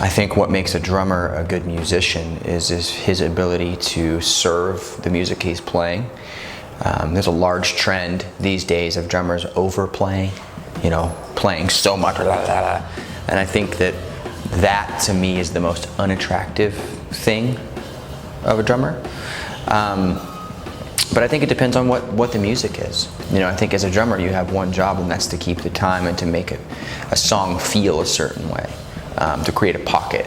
I think what makes a drummer a good musician is his ability to serve the music he's playing. There's a large trend these days of drummers overplaying, playing so much, and I think that to me is the most unattractive thing of a drummer. But I think it depends on what the music is. I think as a drummer you have one job, and that's to keep the time and to make a song feel a certain way, to create a pocket,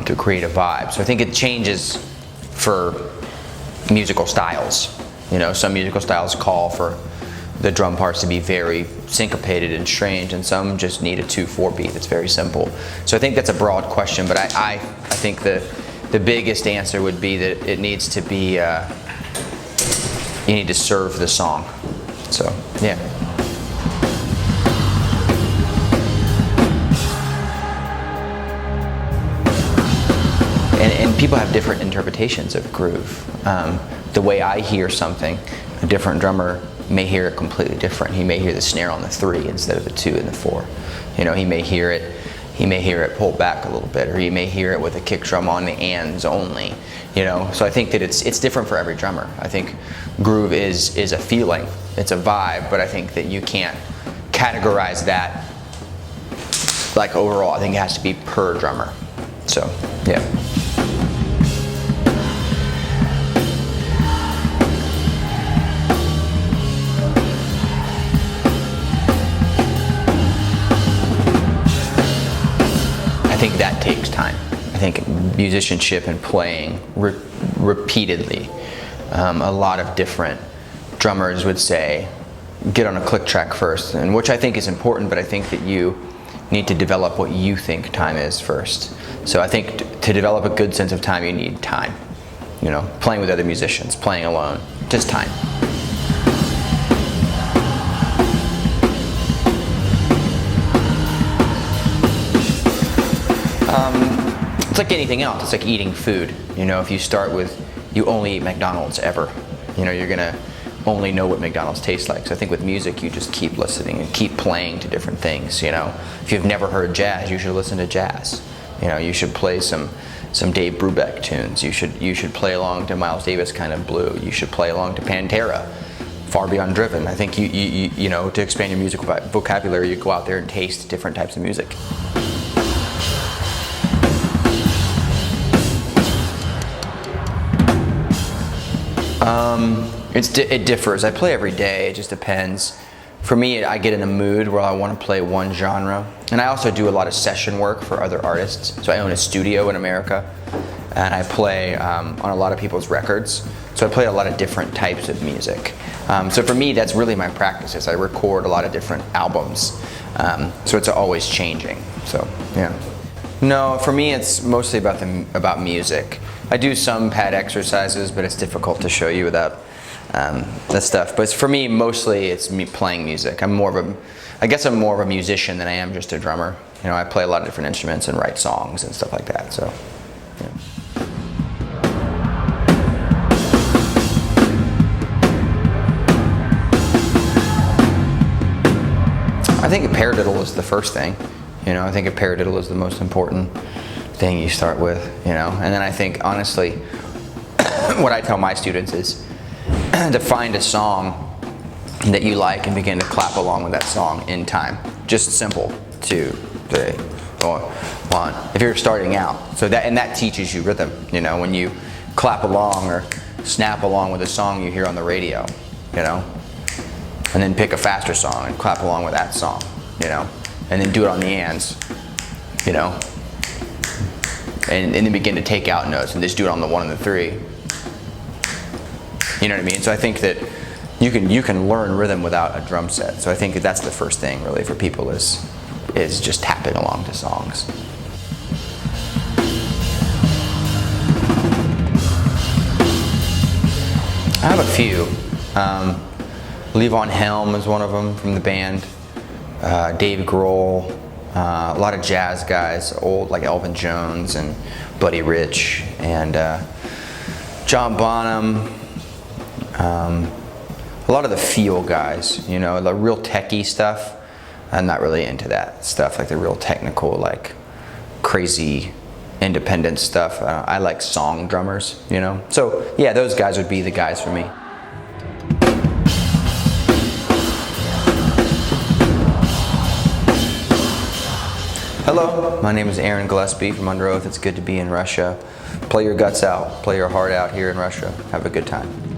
to create a vibe. So I think it changes for musical styles. Some musical styles call for the drum parts to be very syncopated and strange, and some just need a 2/4 beat that's very simple. So I think that's a broad question, but I think the biggest answer would be that it needs to be, you need to serve the song. So, yeah. And people have different interpretations of groove. The way I hear something, a different drummer may hear it completely different. He may hear the snare on the 3 instead of the 2 and the 4. He may hear it pulled back a little bit, or he may hear it with a kick drum on the ands only. So I think that it's different for every drummer. I think groove is a feeling, it's a vibe, but I think that you can't categorize that like overall. I think it has to be per drummer. So, yeah. I think that takes time. I think musicianship and playing repeatedly. A lot of different drummers would say, get on a click track first, and which I think is important, but I think that you need to develop what you think time is first. So I think to develop a good sense of time, you need time. Playing with other musicians, playing alone, just time. It's like anything else. It's like eating food. If you start with, you only eat McDonald's ever, you're gonna only know what McDonald's tastes like. So I think with music, you just keep listening and keep playing to different things. If you've never heard jazz, you should listen to jazz. You should play some Dave Brubeck tunes. You should play along to Miles Davis kind of blue. You should play along to Pantera, Far Beyond Driven. I think you to expand your musical vocabulary, you go out there and taste different types of music. It differs. I play every day. It just depends. For me, I get in a mood where I want to play one genre, and I also do a lot of session work for other artists. So I own a studio in America, and I play on a lot of people's records. So I play a lot of different types of music. So for me, that's really my practice. I record a lot of different albums. So it's always changing. So yeah. No, for me, it's mostly about music. I do some pad exercises, but it's difficult to show you without that stuff. But for me, mostly it's me playing music. I guess I'm more of a musician than I am just a drummer. I play a lot of different instruments and write songs and stuff like that. So, yeah. I think a paradiddle is the first thing. I think a paradiddle is the most important thing you start with, And then I think, honestly, what I tell my students is to find a song that you like and begin to clap along with that song in time. Just simple. 2, 3, 4, 1. If you're starting out, that teaches you rhythm. When you clap along or snap along with a song you hear on the radio, and then pick a faster song and clap along with that song, and then do it on the ands, and then begin to take out notes and just do it on the 1 and the 3. You know what I mean? So I think that you can learn rhythm without a drum set. So I think that's the first thing really for people is just tapping along to songs. I have a few. Levon Helm is one of them from the band. Dave Grohl, a lot of jazz guys, old like Elvin Jones and Buddy Rich and John Bonham. A lot of the feel guys, the real techie stuff. I'm not really into that stuff, like the real technical, like crazy independent stuff. I like song drummers, you know? So yeah, those guys would be the guys for me. Hello, my name is Aaron Gillespie from Under Oath. It's good to be in Russia. Play your guts out, play your heart out here in Russia. Have a good time.